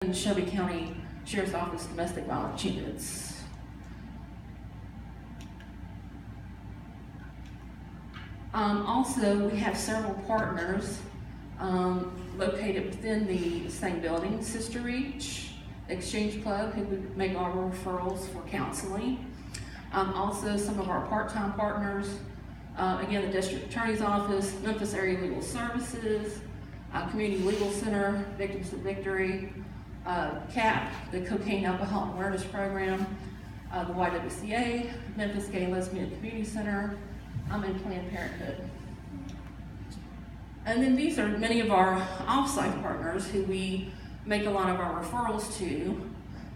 in Shelby County Sheriff's Office domestic violence units. Also, we have several partners located within the same building: Sister Reach, Exchange Club, who we make our referrals for counseling. Also, some of our part-time partners, again, the District Attorney's Office, Memphis Area Legal Services, Community Legal Center, Victims of Victory, CAP, the Cocaine Alcohol and Awareness Program, the YWCA, Memphis Gay Lesbian Community Center, and Planned Parenthood. And then these are many of our off-site partners who we make a lot of our referrals to.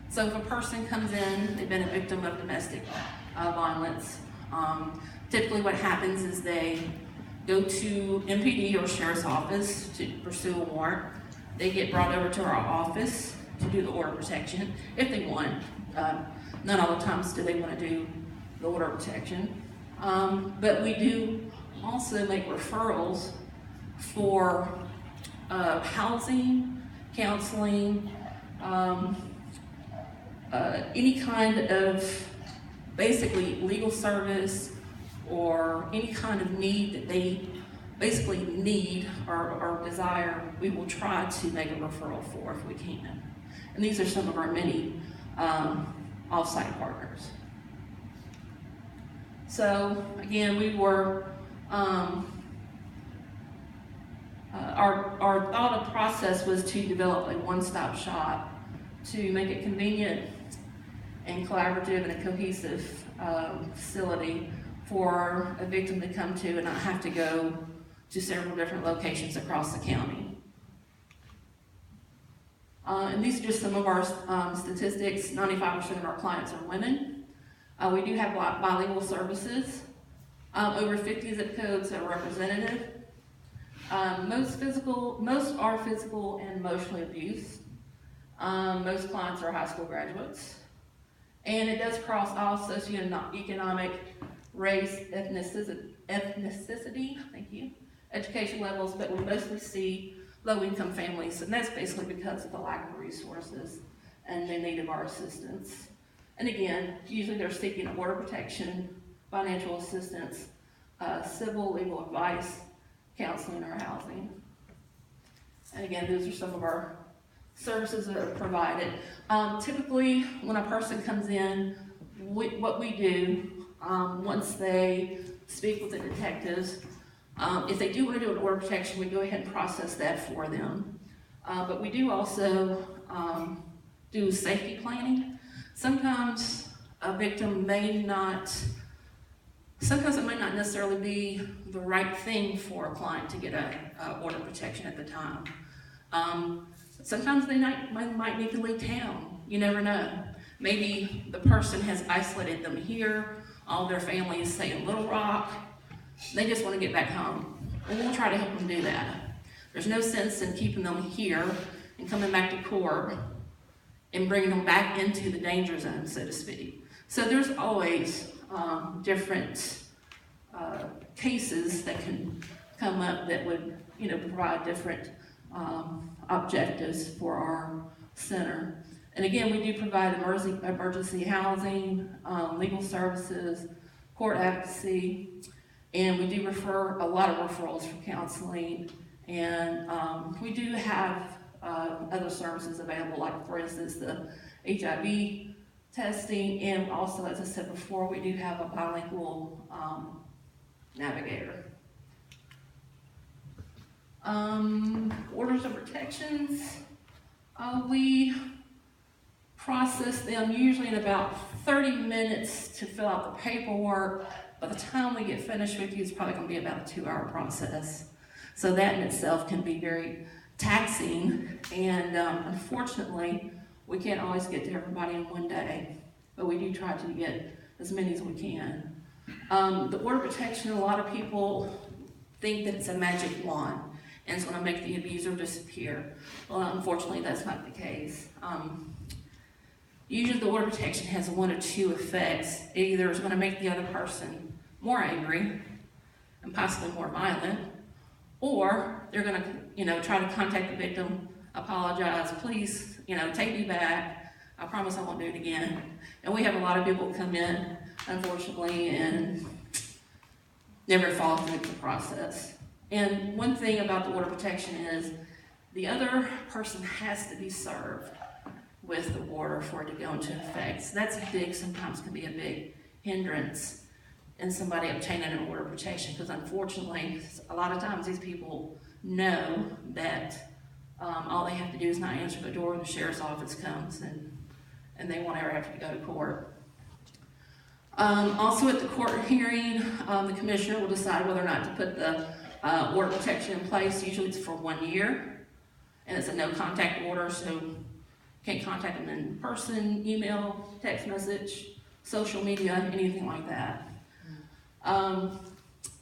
So if a person comes in, they've been a victim of domestic violence, typically what happens is they go to MPD or Sheriff's Office to pursue a warrant. They get brought over to our office to do the order of protection, if they want. Not all the times do they want to do the order of protection. But we do also make referrals for housing, counseling, any kind of basically legal service or any kind of need that they basically need or desire, we will try to make a referral for if we can. And these are some of our many off-site partners. So again, we were, our thought of process was to develop a one-stop shop to make it convenient and collaborative and a cohesive facility for a victim to come to and not have to go to several different locations across the county. And these are just some of our statistics. 95% of our clients are women. We do have bilingual services. Over 50 zip codes are representative. Most are physical and emotionally abused. Most clients are high school graduates. And it does cross all socioeconomic, race, ethnicity, thank you, education levels, but we mostly see low-income families, and that's basically because of the lack of resources and the need of our assistance. And again, usually they're seeking order protection, financial assistance, civil legal advice, counseling, or housing. And again, those are some of our services that are provided. Typically, when a person comes in, what we do, once they speak with the detectives, if they do want to do an order of protection, we go ahead and process that for them. But we do also do safety planning. Sometimes a victim sometimes it may not necessarily be the right thing for a client to get a order of protection at the time. Sometimes they might need to leave town. You never know. Maybe the person has isolated them here. All their family is, say, in Little Rock. They just want to get back home. And we'll try to help them do that. There's no sense in keeping them here and coming back to court and bringing them back into the danger zone, so to speak. So there's always different cases that can come up that would, provide different objectives for our center. And again, we do provide emergency housing, legal services, court advocacy, and we do refer a lot of referrals for counseling. And we do have other services available, like for instance, the HIV testing, and also, as I said before, we do have a bilingual navigator. Orders of protections, we process them usually in about 30 minutes to fill out the paperwork. By the time we get finished with you, it's probably going to be about a 2-hour process. So that in itself can be very taxing, and unfortunately, we can't always get to everybody in one day, but we do try to get as many as we can. The order of protection, a lot of people think that it's a magic wand, and it's going to make the abuser disappear. Well, unfortunately, that's not the case. Usually the order of protection has one or two effects. It either is going to make the other person more angry and possibly more violent, or they're going to, try to contact the victim apologize, please, take me back. I promise I won't do it again. And we have a lot of people come in, unfortunately, and never follow through the process. And one thing about the order of protection is the other person has to be served with the order for it to go into effect. So that's sometimes can be a big hindrance in somebody obtaining an order of protection, because unfortunately, a lot of times these people know that all they have to do is not answer the door, and the sheriff's office comes, and they won't ever have to go to court. Also at the court hearing, the commissioner will decide whether or not to put the order of protection in place. Usually it's for 1 year, and it's a no contact order, so can't contact them in person, email, text message, social media, anything like that.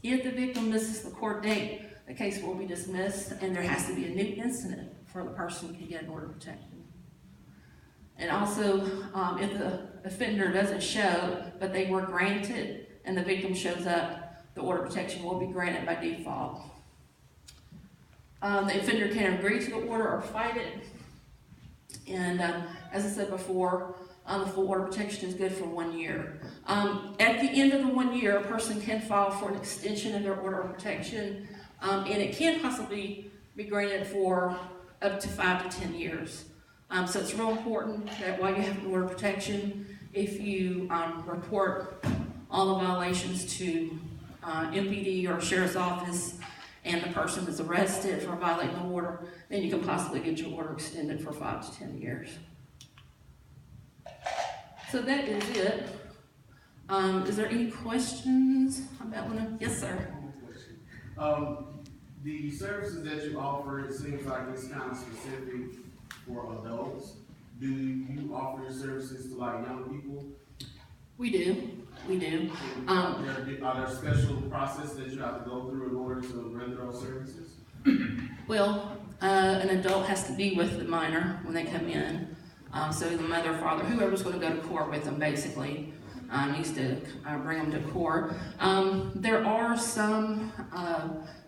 If the victim misses the court date, the case will be dismissed, and there has to be a new incident before the person can get an order of protection. And also, if the offender doesn't show, but they were granted, and the victim shows up, the order of protection will be granted by default. The offender can agree to the order or fight it. And as I said before, the full order of protection is good for 1 year. At the end of the 1 year, a person can file for an extension of their order of protection, and it can possibly be granted for up to 5 to 10 years. So it's real important that while you have an order of protection, if you report all the violations to MPD or Sheriff's Office, and the person is arrested for violating the order, then you can possibly get your order extended for 5 to 10 years. So that is it. Is there any questions about one of? Yes, sir. The services that you offer, it seems like it's kind of specific for adults. Do you offer your services to like young people? We do. Are there special processes that you have to go through in order to render those services? Well, an adult has to be with the minor when they come in. So the mother, father, whoever's going to go to court with them, basically, needs to bring them to court. There are some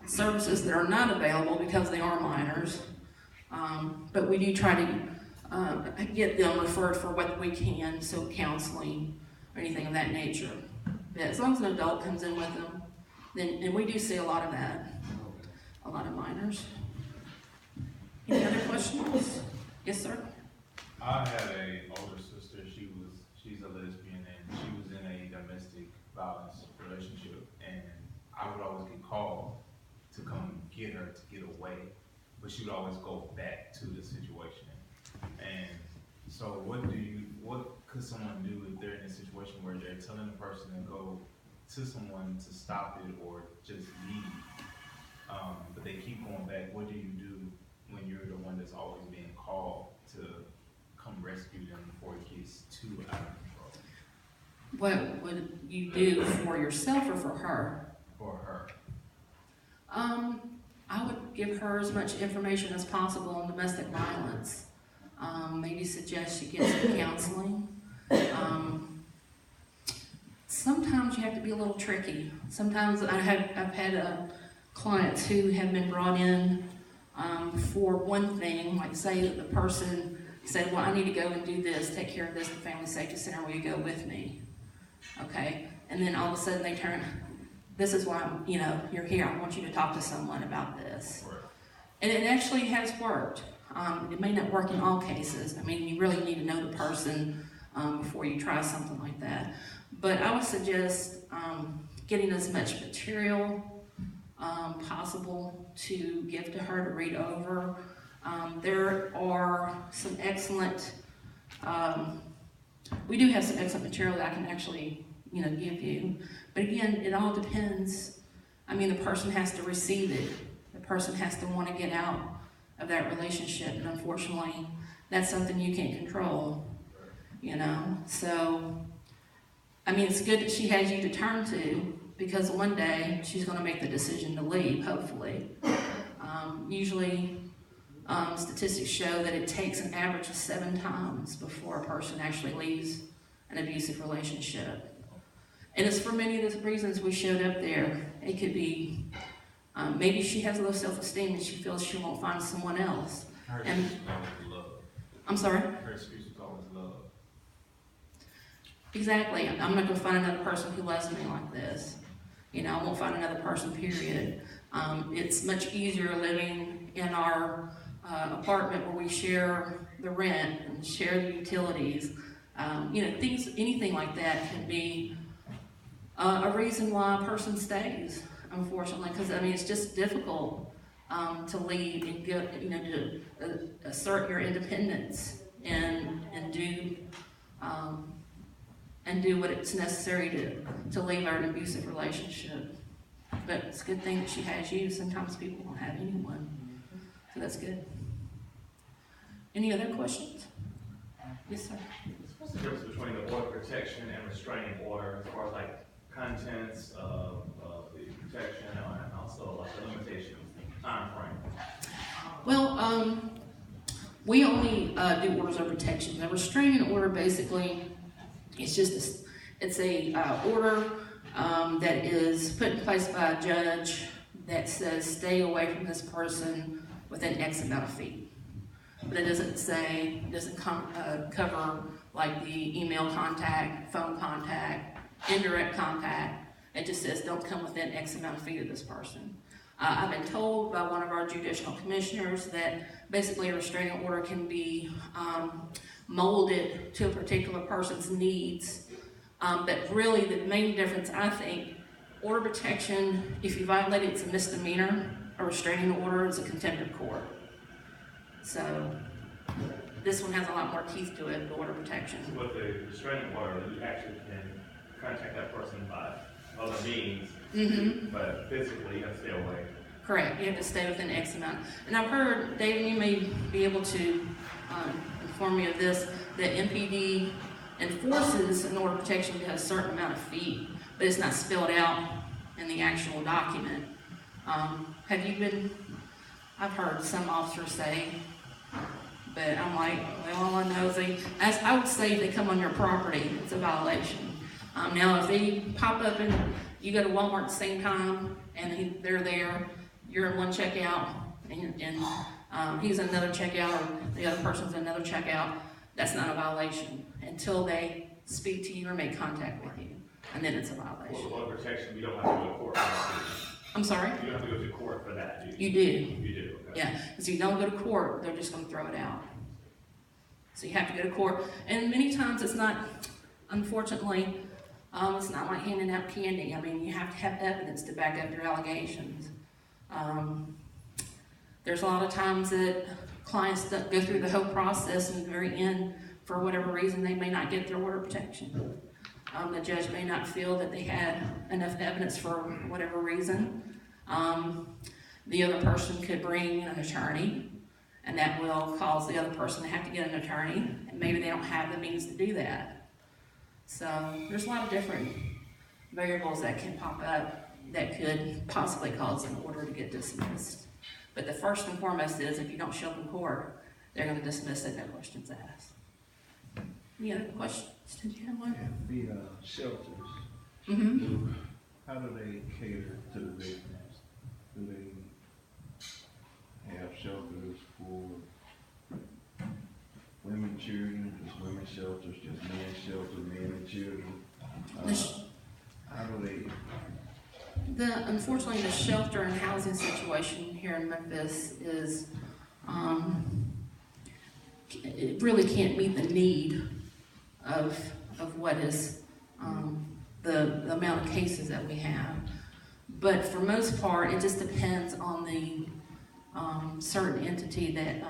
services that are not available because they are minors, but we do try to get them referred for what we can, so counseling or anything of that nature. But as long as an adult comes in with them, and we do see a lot of that, a lot of minors. Any other questions? Yes, sir. I had a older sister. She's a lesbian, and she was in a domestic violence relationship. And I would always get called to come get her to get away, but she would always go back to the situation. And so, what could someone do if they're in a situation where they're telling the person to go to someone to stop it or just leave, but they keep going back? What do you do when you're the one that's always being called to come rescue them before it gets too out of control? What would you do for yourself or for her? For her. I would give her as much information as possible on domestic violence. Maybe suggest she get some counseling. Sometimes you have to be a little tricky. Sometimes I've had clients who have been brought in for one thing, like say that the person said, well, I need to go and do this, take care of this at the Family Safety Center, will you go with me? Okay, and then all of a sudden they turn, this is why you're here, I want you to talk to someone about this. And it actually has worked. It may not work in all cases. I mean, you really need to know the person before you try something like that. But I would suggest getting as much material possible to give to her to read over. There are some excellent, we do have some excellent material that I can actually, give you. But again, it all depends. I mean, the person has to receive it. The person has to want to get out of that relationship. And unfortunately, that's something you can't control, So, I mean, it's good that she has you to turn to, because one day she's going to make the decision to leave, hopefully. Usually, statistics show that it takes an average of 7 times before a person actually leaves an abusive relationship. And it's for many of the reasons we showed up there. It could be maybe she has low self-esteem and she feels she won't find someone else. Her And- excuse was always love. I'm sorry? Her excuse was always love. Exactly. I'm not gonna find another person who loves me like this. You know, I won't find another person, period. It's much easier living in our apartment where we share the rent and share the utilities. You know, anything like that can be a reason why a person stays, unfortunately, because I mean, it's just difficult to leave and get, you know, to assert your independence and do what it's necessary to leave an abusive relationship. But it's a good thing that she has you. Sometimes people don't have anyone. So that's good. Any other questions? Yes, sir. What's the difference between the order of protection and restraining order as far as like contents of the protection and also like the limitations, time frame? Well, we only do orders of protection. The restraining order basically, it's just it's a order that is put in place by a judge that says stay away from this person within X amount of feet. But it doesn't cover like the email contact, phone contact, indirect contact. It just says don't come within X amount of feet of this person. I've been told by one of our judicial commissioners that basically a restraining order can be molded to a particular person's needs. But really the main difference, I think, order of protection, if you violate it, it's a misdemeanor. A restraining order is a contempt of court. So this one has a lot more teeth to it, the order of protection. So with the restraining order, you actually can contact that person by other means, but physically you have to stay away. Correct, you have to stay within X amount. And I've heard, David, you may be able to inform me of this, that MPD enforces an order of protection to a certain amount of feet, but it's not spelled out in the actual document. Have you been, I've heard some officers say, but I'm like, well, all I know is I would say if they come on your property, it's a violation. Now, if they pop up and you go to Walmart at the same time and they're there, you're in one checkout and he's in another checkout or the other person's in another checkout, that's not a violation until they speak to you or make contact with you, and then it's a violation. For order of protection, you don't have to go to court for that. I'm sorry? You don't have to go to court for that, do you? You do. You do, okay. Yeah, because if you don't go to court, they're just going to throw it out. So you have to go to court, and many times it's not, unfortunately, it's not like handing out candy. I mean, you have to have evidence to back up your allegations. There's a lot of times that clients that go through the whole process and at the very end, for whatever reason, they may not get their order of protection. The judge may not feel that they had enough evidence for whatever reason. The other person could bring an attorney, and that will cause the other person to have to get an attorney, and maybe they don't have the means to do that. So there's a lot of different variables that can pop up that could possibly cause an order to get dismissed. But the first and foremost is if you don't show up in court, they're going to dismiss it, no questions asked. Any other questions? Did you have one? The shelters, Mm-hmm. how do they cater to the victims? Do they have shelters for women, children, just women's shelters, just men's shelters, men and children? How do they? Unfortunately, the shelter and housing situation here in Memphis is, it really can't meet the need of what is the amount of cases that we have. But for most part, it just depends on the certain entity that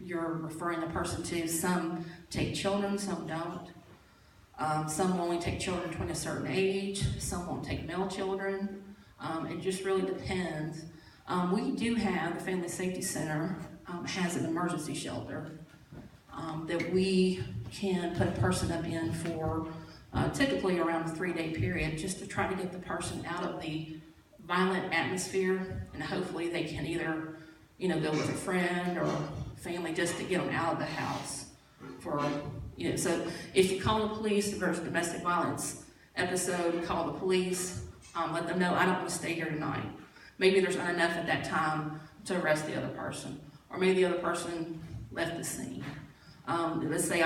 you're referring the person to. Some take children, some don't. Some only take children between a certain age, some won't take male children. It just really depends. We do have, the Family Safety Center has an emergency shelter that we can put a person up in for typically around a 3-day period, just to try to get the person out of the violent atmosphere, and hopefully they can either, go with a friend or family just to get them out of the house. So if you call the police, if there's a domestic violence episode, call the police, let them know I don't want to stay here tonight. Maybe there's not enough at that time to arrest the other person. or maybe the other person left the scene. Let's say